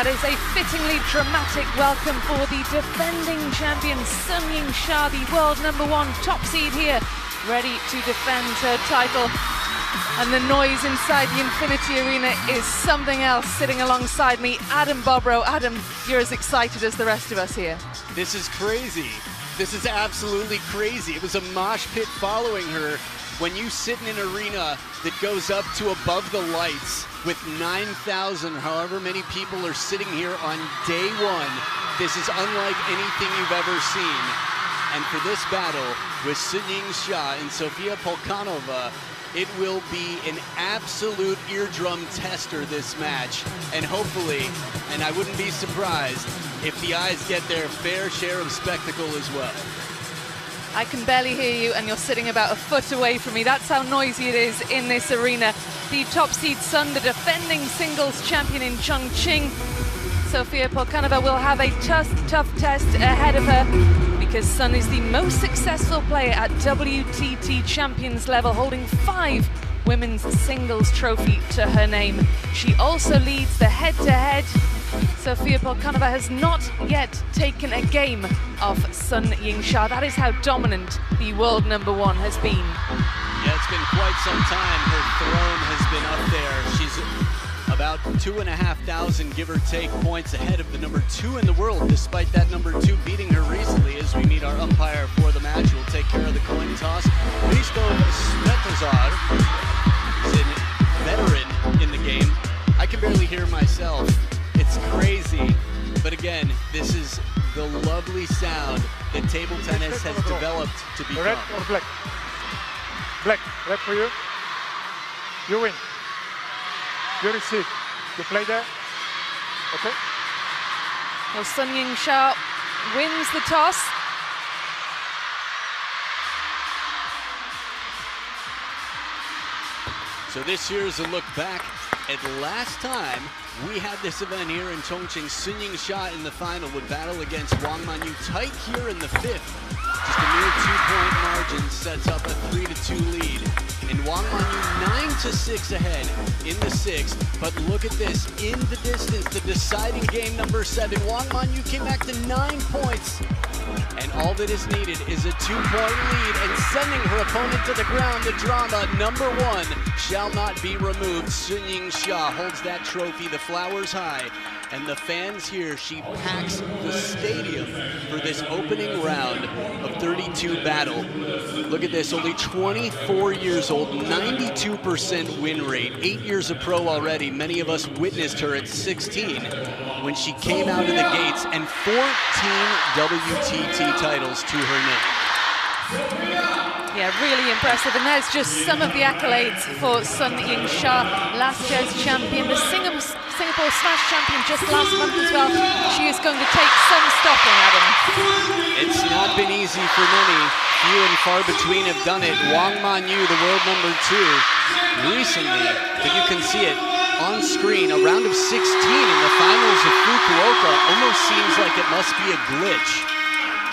that is a fittingly dramatic welcome for the defending champion SUNYINGSHA, the world #1 top seed here, ready to defend her title. And the noise inside the Infinity Arena is something else. Sitting alongside me, Adam Bobrow. Adam, you're as excited as the rest of us here. This is crazy. This is absolutely crazy. It was a mosh pit following her. When you sit in an arena that goes up to above the lights with 9,000, however many people are sitting here on day one, this is unlike anything you've ever seen. And for this battle with SUNYINGSHA and Sofia Polcanova, it will be an absolute eardrum tester, this match. And hopefully, and I wouldn't be surprised if the eyes get their fair share of spectacle as well. I can barely hear you, and you're sitting about a foot away from me. That's how noisy it is in this arena. The top seed Sun, the defending singles champion in Chongqing. Sofia Polcanova will have a tough test ahead of her, because Sun is the most successful player at WTT champions level, holding 5 women's singles trophy to her name. She also leads the head-to-head. Sofia Polcanova has not yet taken a game off SUNYINGSHA. That is how dominant the world #1 has been. Yeah, it's been quite some time. Her throne has been up there. She's about 2,500, give or take, points ahead of the #2 in the world, despite that #2 beating her recently. As we meet our umpire for the match, we'll take care of the coin toss. Risto Svetozar is a veteran in the game. I can barely hear myself. It's crazy, but again, this is the lovely sound that table tennis has developed to become. Red or black? Black, red for you. You win. You receive. You play there. Okay. Well, SUNYINGSHA wins the toss. So this here's a look back at last time we had this event here in Chongqing. SUNYINGSHA in the final would battle against Wang Manyu, tight here in the 5th. Just a mere 2-point margin sets up a 3-2 lead. And Wang Manyu 9-6 ahead in the 6th. But look at this, in the distance, the deciding game #7. Wang Manyu came back to 9 points. And all that is needed is a 2-point lead, and sending her opponent to the ground. The drama #1 shall not be removed. SUNYINGSHA holds that trophy, the flowers high. And the fans here, she packs the stadium for this opening round of 32 battle. Look at this, only 24 years old, 92% win rate, 8 years of pro already. Many of us witnessed her at 16 when she came out of the gates, and 14 WTT titles to her name. Yeah, really impressive. And there's just some of the accolades for SUNYINGSHA, last year's champion, the Singapore Smash champion just last month as well. She is going to take some stopping, Adam. It's not been easy for many. Few and far between have done it. Wang Manyu, the world #2, recently, but you can see it on screen, a round of 16 in the finals of Fukuoka. Almost seems like it must be a glitch.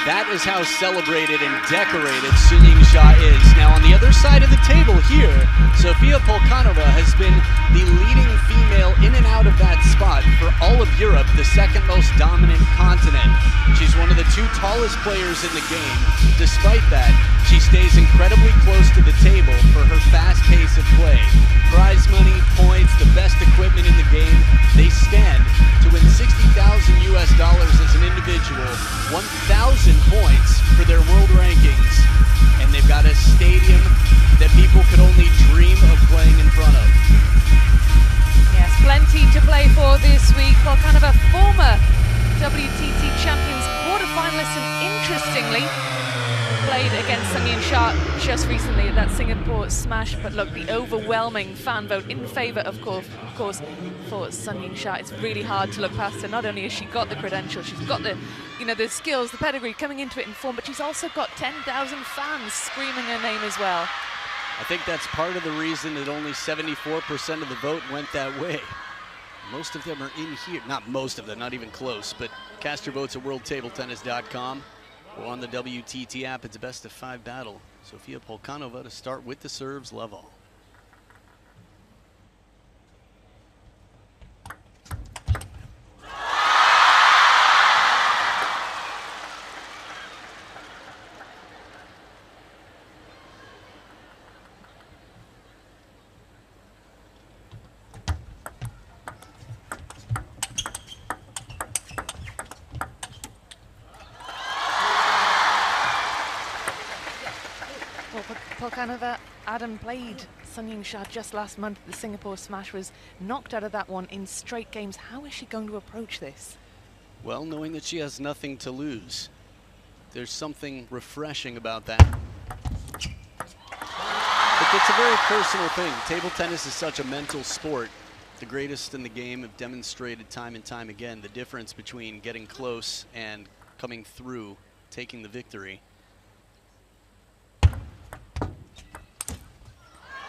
That is how celebrated and decorated SUNYINGSHA is. Now on the other side of the table here, Sofia Polcanova has been the leading female in and out of that spot for all of Europe, the 2nd most dominant continent. She's one of the 2 tallest players in the game. Despite that, she stays incredibly close to the table for her fast pace of play. Prize money, points, the best equipment in the game. They stand to win $60,000 US as an individual, 1,000 points for their world rankings, and they've got a stadium that people could only dream of playing in front of. Yes, plenty to play for this week. Polcanova, former WTT champions, quarterfinalist, and interestingly, played against SUNYINGSHA just recently at that Singapore Smash. But look, the overwhelming fan vote in favor, of course, for SUNYINGSHA. It's really hard to look past her. Not only has she got the credentials, she's got the, the skills, the pedigree, coming into it in form, but she's also got 10,000 fans screaming her name as well. I think that's part of the reason that only 74% of the vote went that way. Most of them are in here. Not most of them, not even close, but cast your votes at worldtabletennis.com. or on the WTT app. It's a best-of-5 battle. Sofia Polcanova to start with the serves level. Polcanova, Adam played Sun Ying-sha just last month. The Singapore Smash was knocked out of that one in straight games. How is she going to approach this? Well, knowing that she has nothing to lose, there's something refreshing about that. But it's a very personal thing. Table tennis is such a mental sport. The greatest in the game have demonstrated time and time again the difference between getting close and coming through, taking the victory.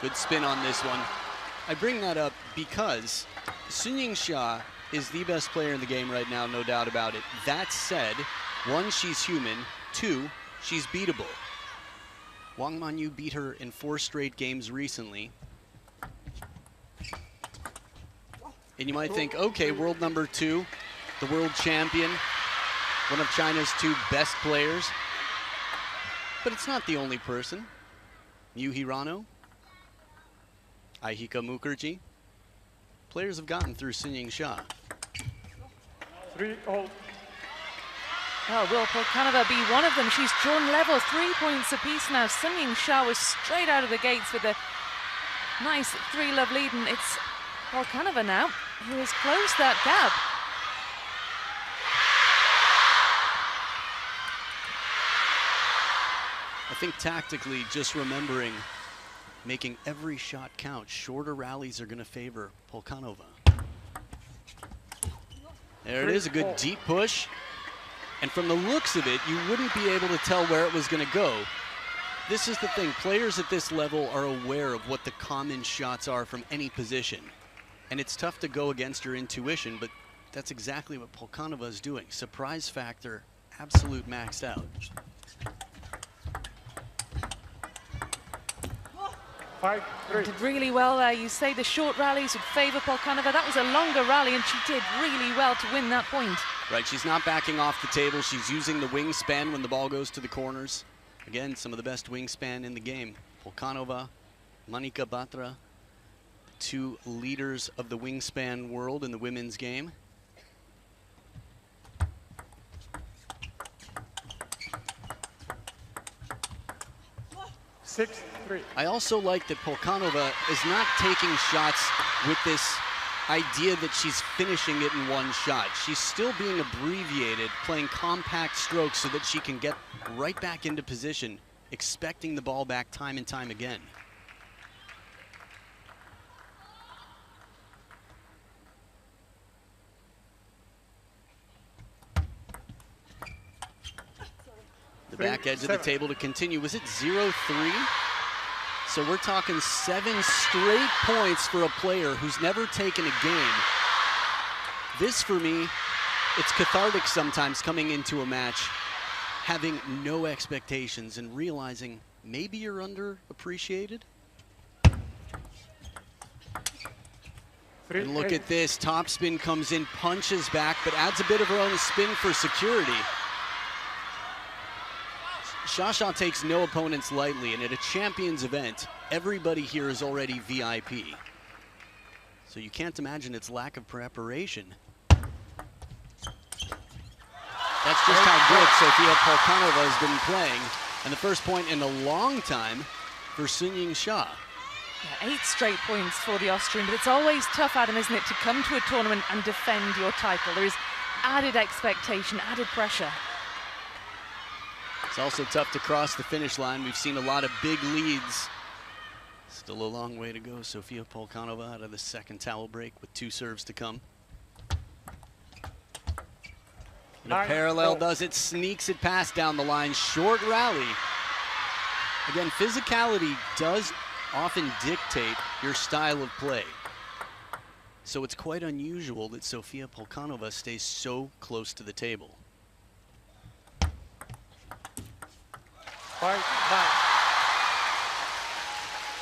Good spin on this one. I bring that up because Sun Ying-sha is the best player in the game right now, no doubt about it. That said, 1, she's human. 2, she's beatable. Wang Manyu beat her in 4 straight games recently. And you might think, okay, world number 2, the world champion, one of China's 2 best players. But it's not the only person. Yu Hirano, Aihika Mukherjee. Players have gotten through Sun Ying-sha. 3-all. Oh, will Polcanova be one of them? She's drawn level, 3 points apiece now. Sun Ying-sha was straight out of the gates with a nice 3-love lead, and it's Polcanova now who has closed that gap. I think tactically, just remembering making every shot count. Shorter rallies are going to favor Polcanova. There it is, a good deep push. And from the looks of it, you wouldn't be able to tell where it was going to go. This is the thing. Players at this level are aware of what the common shots are from any position. And it's tough to go against your intuition, but that's exactly what Polcanova is doing. Surprise factor, absolute maxed out. 5-3. Did really well there. You say the short rallies would favor Polcanova. That was a longer rally, and she did really well to win that point. Right, she's not backing off the table. She's using the wingspan when the ball goes to the corners. Again, some of the best wingspan in the game. Polcanova, Manika Batra, 2 leaders of the wingspan world in the women's game. I also like that Polcanova is not taking shots with this idea that she's finishing it in one shot. She's still being abbreviated, playing compact strokes so that she can get right back into position, expecting the ball back time and time again. The back edge of the table to continue. Was it 0-3? So we're talking 7 straight points for a player who's never taken a game. This, for me, it's cathartic sometimes coming into a match, having no expectations and realizing maybe you're underappreciated. And look at this, topspin comes in, punches back, but adds a bit of her own spin for security. Sha-sha takes no opponents lightly, and at a champions event, everybody here is already VIP. So you can't imagine its lack of preparation. That's just how good Sofia Polcanova has been playing, and the first point in a long time for Sun Ying-sha. Yeah, 8 straight points for the Austrian, but it's always tough, Adam, isn't it, to come to a tournament and defend your title. There is added expectation, added pressure. It's also tough to cross the finish line. We've seen a lot of big leads. Still a long way to go. Sofia Polcanova out of the second towel break with 2 serves to come. And a parallel does it, sneaks it past down the line. Short rally. Again, physicality does often dictate your style of play. So it's quite unusual that Sofia Polcanova stays so close to the table. 5-9.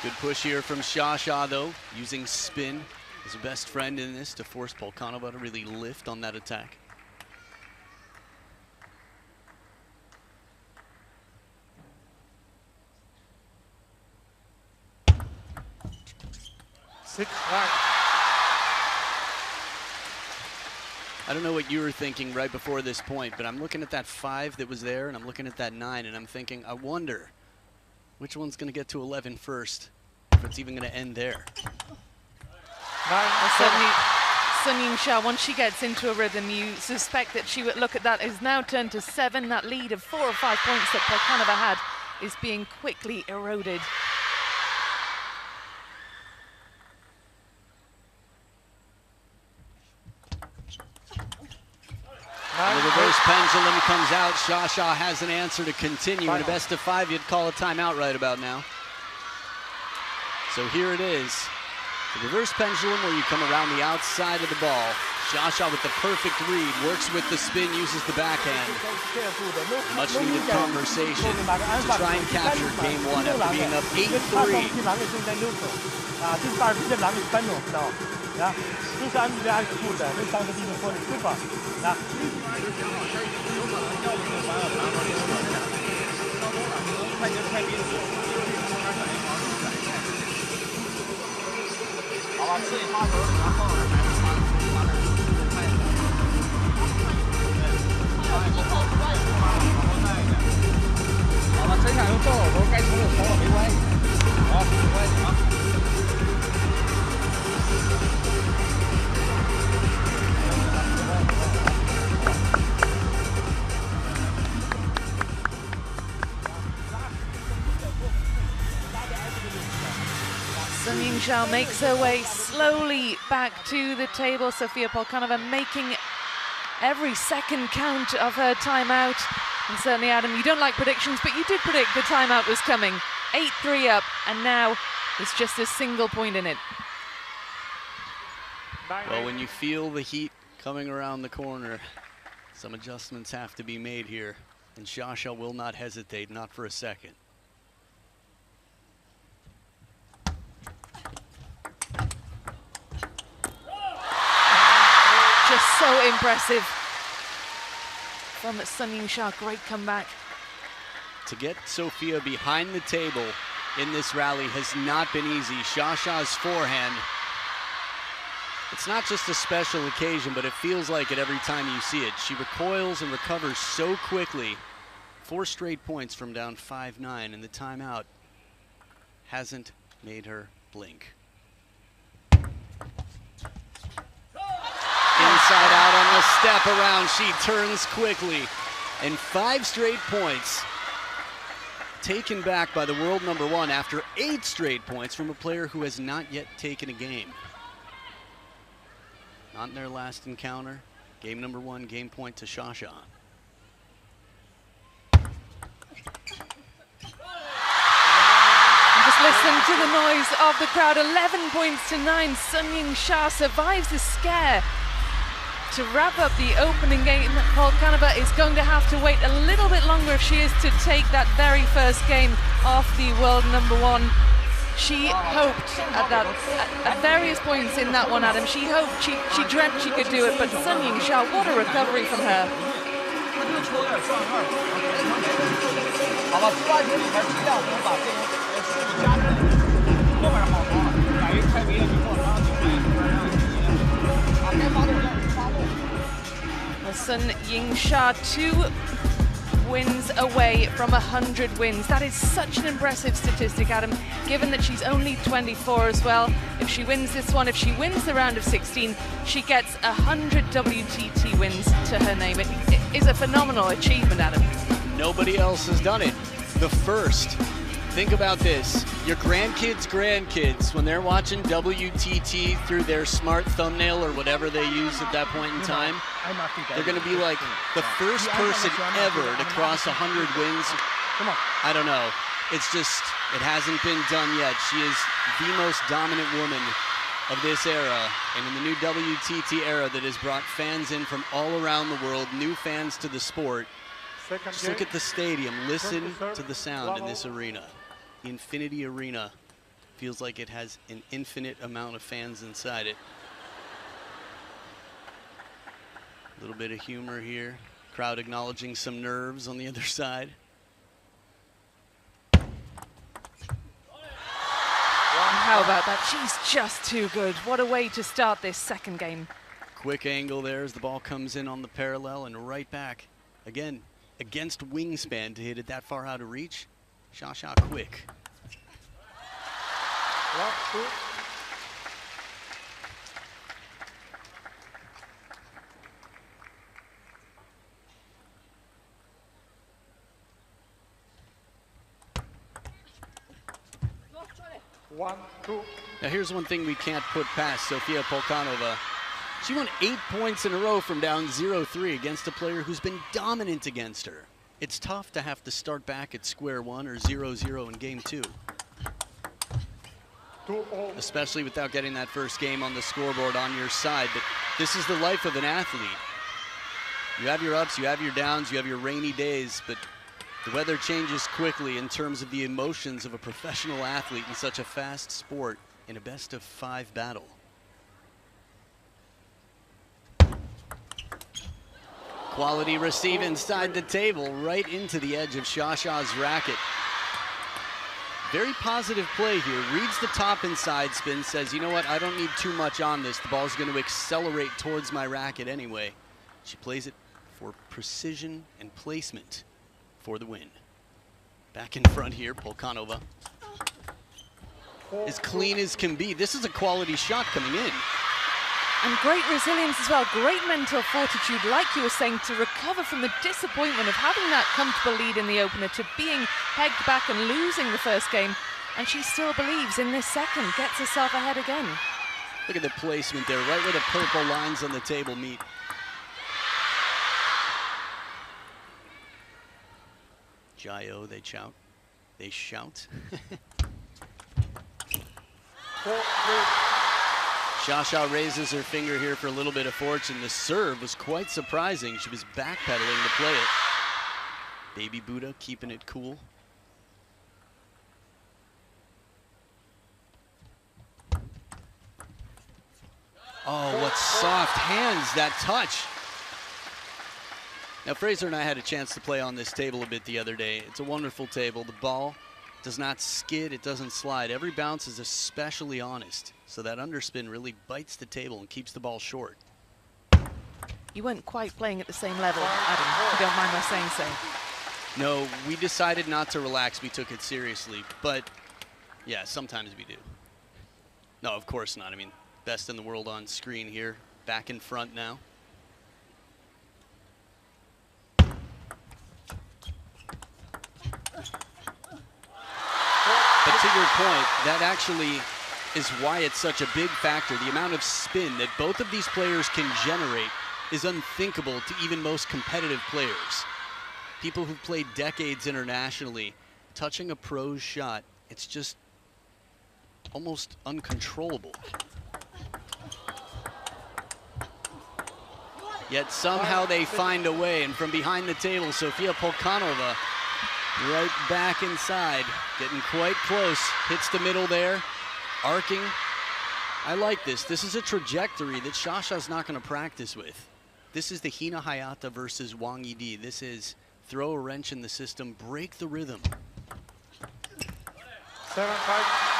Good push here from Sha-sha, though, using spin as a best friend in this to force Polcanova to really lift on that attack. I don't know what you were thinking right before this point, but I'm looking at that 5 that was there, and I'm looking at that 9, and I'm thinking, I wonder Which one's going to get to 11 first? If it's even going to end there. Certainly, SUNYINGSHA, once she gets into a rhythm, you suspect that she would look at that. It's now turned to 7. That lead of 4 or 5 points that POLCANOVA had is being quickly eroded. The reverse pendulum comes out. SHA-SHA has an answer to continue. In a best of 5, you'd call a timeout right about now. So here it is. The reverse pendulum where you come around the outside of the ball. SHA-SHA with the perfect read, works with the spin, uses the backhand. Much needed conversation to try and capture game 1 after being up 8-3. SUNYINGSHA makes her way slowly back to the table. Sofia POLCANOVA making every second count of her timeout. And certainly, Adam, you don't like predictions, but you did predict the timeout was coming. 8-3 up, and now it's just a single point in it. Well, when you feel the heat coming around the corner, some adjustments have to be made here. And SHA-SHA will not hesitate, not for a second. Just so impressive from SUNYINGSHA. Great comeback. To get Sofia behind the table in this rally has not been easy. SHA-SHA's forehand, it's not just a special occasion, but it feels like it every time you see it. She recoils and recovers so quickly. 4 straight points from down 5-9, and the timeout hasn't made her blink. Inside out on the step around, she turns quickly. And 5 straight points taken back by the world #1 after 8 straight points from a player who has not yet taken a game. Not in their last encounter. Game #1, game point to SHA-SHA. Just listen to the noise of the crowd. 11 points to 9. SUNYINGSHA survives the scare. To wrap up the opening game, POLCANOVA is going to have to wait a little bit longer if she is to take that very first game off the world #1. She hoped at various points in that one, Adam, she hoped, she dreamt she could do it, but SUNYINGSHA, what a recovery from her. SUNYINGSHA 2 wins away from 100 wins. That is such an impressive statistic, Adam, given that she's only 24 as well. If she wins this one, if she wins the round of 16, she gets 100 WTT wins to her name. It is a phenomenal achievement, Adam. Nobody else has done it. The first. Think about this. Your grandkids, when they're watching WTT through their smart thumbnail or whatever they use at that point in time, they're going to be like, the first person ever to cross 100 wins. I don't know. It's just, it hasn't been done yet. She is the most dominant woman of this era, and in the new WTT era that has brought fans in from all around the world, new fans to the sport. Just look at the stadium, listen to the sound in this arena. The Infinity Arena feels like it has an infinite amount of fans inside it. A little bit of humor here. Crowd acknowledging some nerves on the other side. How about that? She's just too good. What a way to start this second game. Quick angle there as the ball comes in on the parallel and right back. Again, against wingspan to hit it that far out of reach. Sha-Sha quick. 1, 2. Now here's one thing we can't put past Sofia Polcanova. She won 8 points in a row from down 0-3 against a player who's been dominant against her. It's tough to have to start back at square one or 0-0 in game 2. Especially without getting that first game on the scoreboard on your side. But this is the life of an athlete. You have your ups, you have your downs, you have your rainy days, but the weather changes quickly in terms of the emotions of a professional athlete in such a fast sport in a best-of-5 battle. Quality receive inside the table, right into the edge of Sha-Sha's racket. Very positive play here. Reads the top inside spin, says, you know what, I don't need too much on this. The ball's going to accelerate towards my racket anyway. She plays it for precision and placement for the win. Back in front here, Polcanova. As clean as can be. This is a quality shot coming in. And great resilience as well, great mental fortitude, like you were saying, to recover from the disappointment of having that comfortable lead in the opener to being pegged back and losing the first game. And she still believes in this second, gets herself ahead again. Look at the placement there, right where the purple lines on the table meet. Jio, they shout. They shout. Sha-Sha raises her finger here for a little bit of fortune. The serve was quite surprising. She was backpedaling to play it. Baby Buddha keeping it cool. Oh, what soft hands, that touch. Now, Fraser and I had a chance to play on this table a bit the other day. It's a wonderful table. The ball does not skid, it doesn't slide. Every bounce is especially honest. So that underspin really bites the table and keeps the ball short. You weren't quite playing at the same level, Adam, if you don't mind my saying so. No, we decided not to relax. We took it seriously. But, yeah, sometimes we do. No, of course not. I mean, best in the world on screen here. Back in front now. But to your point, that actually is why it's such a big factor. The amount of spin that both of these players can generate is unthinkable to even most competitive players. People who've played decades internationally, touching a pro's shot, it's just almost uncontrollable. Yet somehow they find a way, and from behind the table, Sofia Polcanova right back inside, getting quite close, hits the middle there, arcing. I like this. This is a trajectory that Sha-Sha's not going to practice with. This is the Hina Hayata versus Wang Yidi. This is throw a wrench in the system, break the rhythm. 7-5.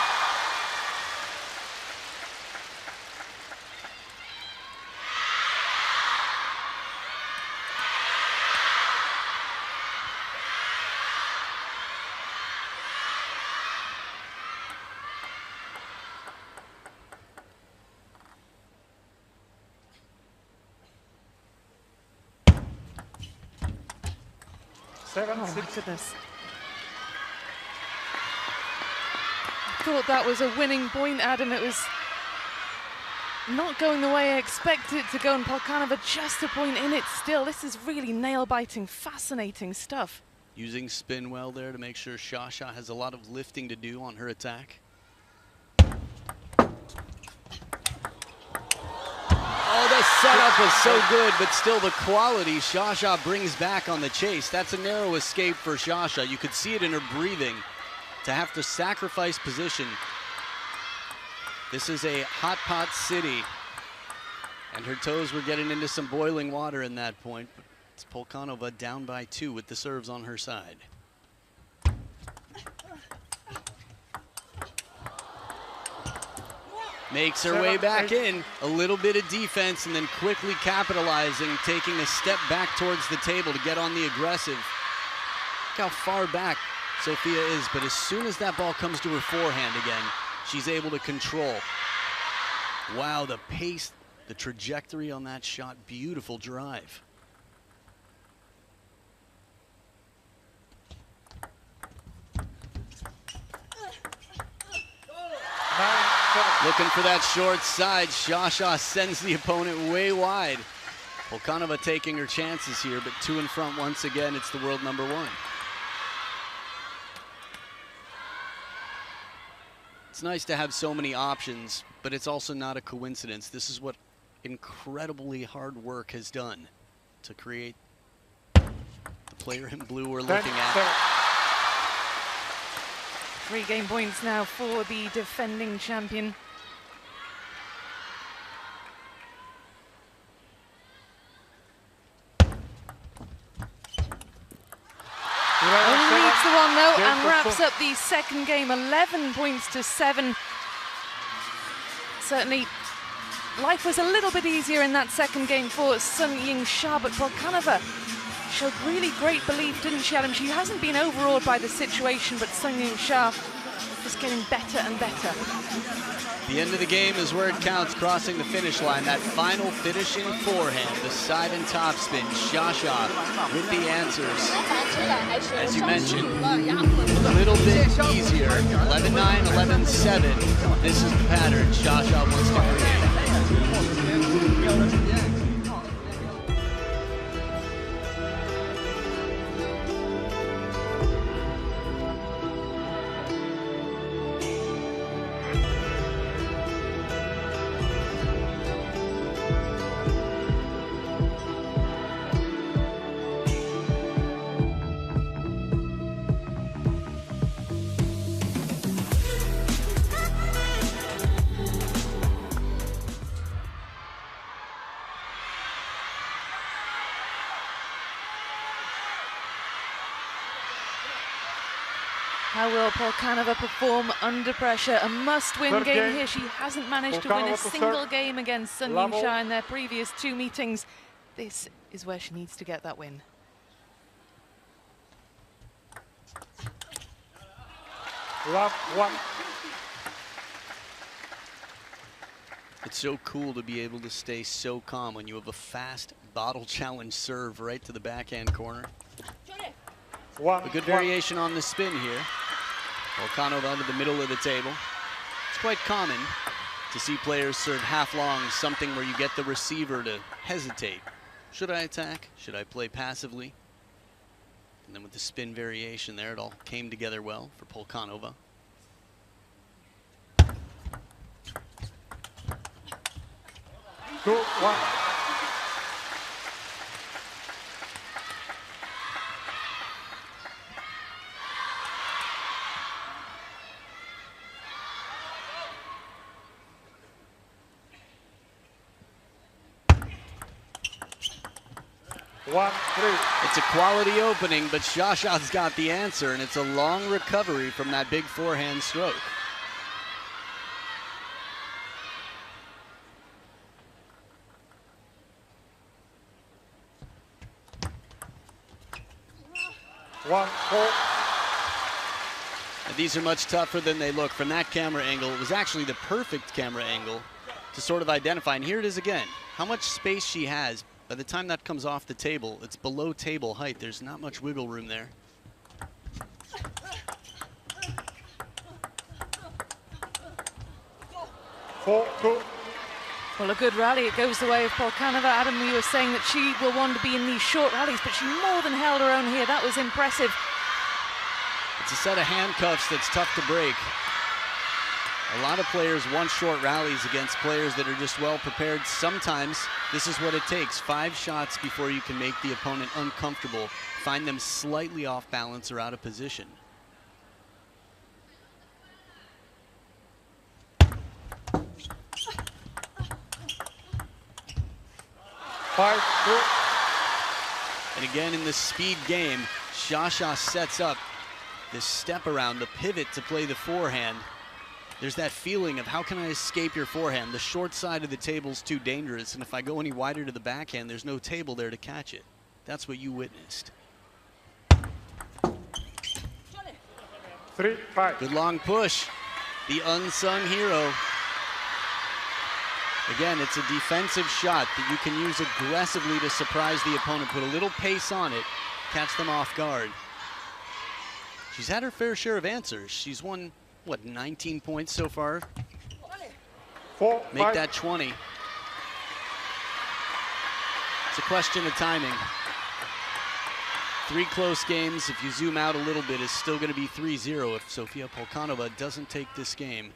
Oh my goodness. I thought that was a winning point, Adam. It was not going the way I expected it to go, and Polcanova just a point in it still. This is really nail-biting, fascinating stuff. Using spin well there to make sure Sha-Sha has a lot of lifting to do on her attack. Oh, the setup was so good, but still the quality Sha-Sha brings back on the chase. That's a narrow escape for Sha-Sha. You could see it in her breathing to have to sacrifice position. This is a hot pot city, and her toes were getting into some boiling water in that point. But it's Polcanova down by 2 with the serves on her side. Makes her way back in, a little bit of defense, and then quickly capitalizing, taking a step back towards the table to get on the aggressive. Look how far back Sofia is, but as soon as that ball comes to her forehand again, she's able to control. Wow, the pace, the trajectory on that shot, beautiful drive. Looking for that short side. Sha sends the opponent way wide. Polcanova taking her chances here, but two in front once again. It's the world number one. It's nice to have so many options, but it's also not a coincidence. This is what incredibly hard work has done to create the player in blue we're looking at. 3 game points now for the defending champion. Only needs the one though, and wraps up the second game, 11 points to 7. Certainly, life was a little bit easier in that second game for SUNYINGSHA, but Polcanova showed really great belief, didn't she, Adam? She hasn't been overawed by the situation, but SUNYINGSHA just getting better and better. The end of the game is where it counts, crossing the finish line. That final finishing forehand, the side and top spin. Sha with the answers. As you mentioned, a little bit easier. 11-9, 11-7. This is the pattern Sha wants to create. How will Polcanova perform under pressure? A must-win game here. She hasn't managed to win a single game against SUNYINGSHA in their previous 2 meetings. This is where she needs to get that win. Love 1. It's so cool to be able to stay so calm when you have a fast bottle challenge serve right to the backhand corner. A good variation on the spin here. Polcanova under the middle of the table. It's quite common to see players serve half long, something where you get the receiver to hesitate. Should I attack? Should I play passively? And then with the spin variation there, it all came together well for Polcanova. Two, 1. It's a quality opening, but Sha-Sha's got the answer, and it's a long recovery from that big forehand stroke. And these are much tougher than they look. From that camera angle, it was actually the perfect camera angle to sort of identify. And here it is again. How much space she has. By the time that comes off the table, it's below table height. There's not much wiggle room there. Well, a good rally. It goes the way of Polcanova. Adam, you were saying that she will want to be in these short rallies, but she more than held her own here. That was impressive. It's a set of handcuffs that's tough to break. A lot of players want short rallies against players that are just well prepared. Sometimes this is what it takes. 5 shots before you can make the opponent uncomfortable, find them slightly off balance or out of position. And again in the speed game, Sha sets up this step around, the pivot to play the forehand. There's that feeling of how can I escape your forehand? The short side of the table's too dangerous, and if I go any wider to the backhand, there's no table there to catch it. That's what you witnessed. 3-5. Good long push. The unsung hero. Again, it's a defensive shot that you can use aggressively to surprise the opponent, put a little pace on it, catch them off guard. She's had her fair share of answers. She's won, what, 19 points so far? 4-5. Make that 20. It's a question of timing. 3 close games, if you zoom out a little bit, is still going to be 3-0 if Sofia Polcanova doesn't take this game.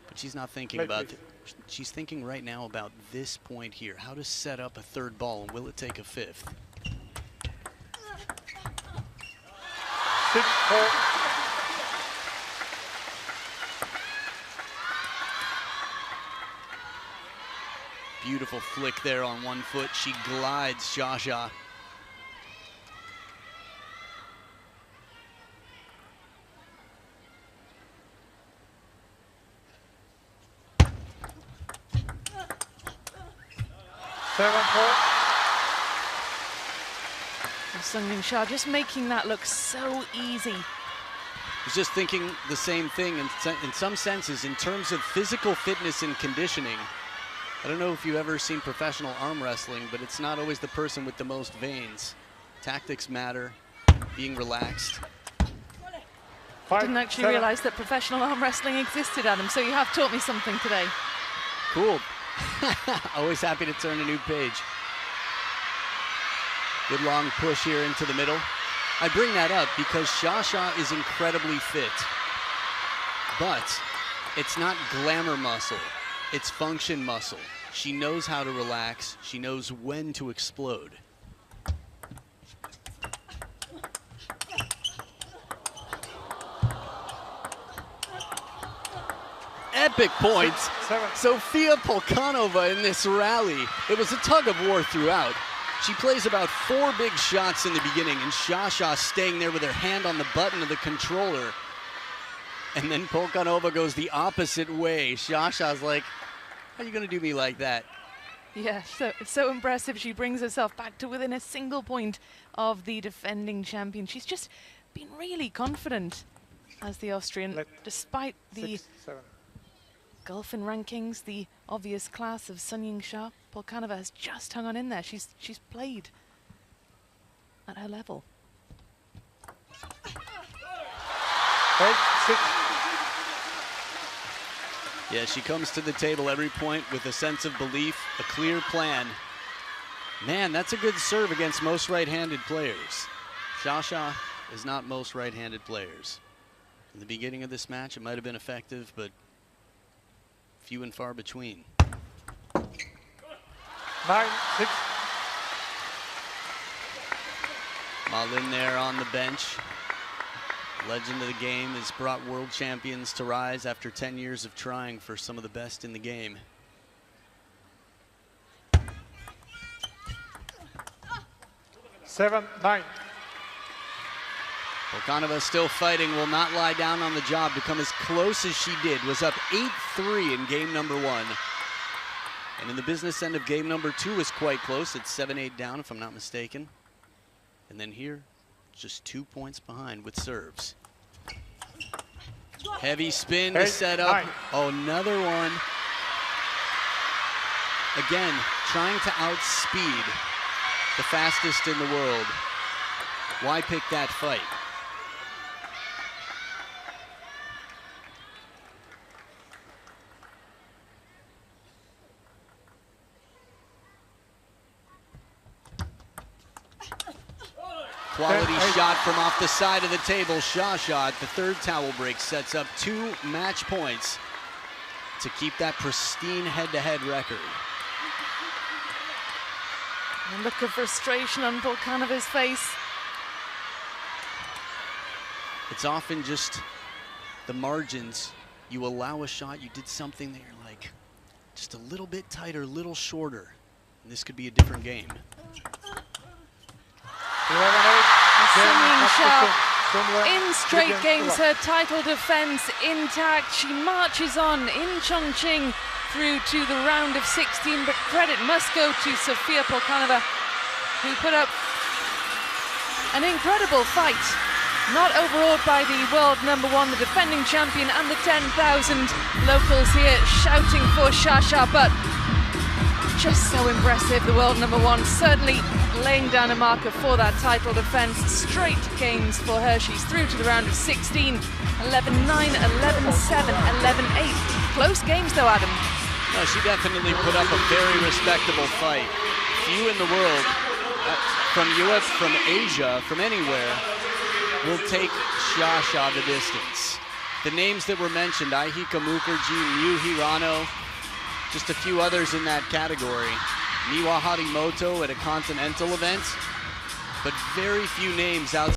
But she's not thinking about it. She's thinking right now about this point here, how to set up a third ball, and will it take a fifth? 6-4. Beautiful flick there on one foot. She glides Sha-Sha. SUNYINGSHA just making that look so easy. I was just thinking the same thing in some senses in terms of physical fitness and conditioning. I don't know if you've ever seen professional arm wrestling, but it's not always the person with the most veins. Tactics matter, being relaxed. I didn't actually realize that professional arm wrestling existed, Adam, so you have taught me something today. Cool. Always happy to turn a new page. Good long push here into the middle. I bring that up because Sha-Sha is incredibly fit, but it's not glamour muscle, it's function muscle. She knows how to relax, she knows when to explode. Epic points. Sofia Polcanova in this rally. It was a tug of war throughout. She plays about 4 big shots in the beginning, and Sha-Sha staying there with her hand on the button of the controller. And then Polcanova goes the opposite way. Sha-Sha's like, how are you going to do me like that? Yeah, so impressive. She brings herself back to within a single point of the defending champion. She's just been really confident as the Austrian, despite the Gulf in rankings, the obvious class of SUNYINGSHA. Polcanova has just hung on in there. She's played at her level. 8-6. Yeah, she comes to the table every point with a sense of belief, a clear plan. Man, that's a good serve against most right-handed players. Sha-Sha is not most right-handed players. In the beginning of this match, it might have been effective, but few and far between. 9-6. Malin there on the bench. Legend of the game has brought world champions to rise after 10 years of trying for some of the best in the game. Seven, 9. Polcanova still fighting, will not lie down on the job to come as close as she did. Was up 8-3 in game number 1. And in the business end of game number 2 was quite close. It's 7-8 down, if I'm not mistaken. And then here, just 2 points behind with serves. Heavy spin to set up. Oh, another one. Again, trying to outspeed the fastest in the world. Why pick that fight? Quality shot from off the side of the table. Sha-Sha at the third towel break sets up 2 match points to keep that pristine head-to-head record. A look of frustration on Polcanova's face. It's often just the margins. You allow a shot, you did something that you're like, just a little bit tighter, a little shorter, and this could be a different game. SUNYINGSHA in straight games, her title defense intact. She marches on in Chongqing through to the round of 16, but credit must go to Sofia Polcanova, who put up an incredible fight not overawed by the world number one, the defending champion, and the 10,000 locals here shouting for Sha-Sha, but just so impressive, the world number one, certainly laying down a marker for that title defense. Straight games for her. She's through to the round of 16, 11-9, 11-7, 11-8. Close games though, Adam. No, she definitely put up a very respectable fight. Few in the world, from Europe, from Asia, from anywhere, will take Sha-Sha the distance. The names that were mentioned, Aihika Mukherjee, Miu Hirano, just a few others in that category. Miwa Harimoto at a continental event, but very few names outside.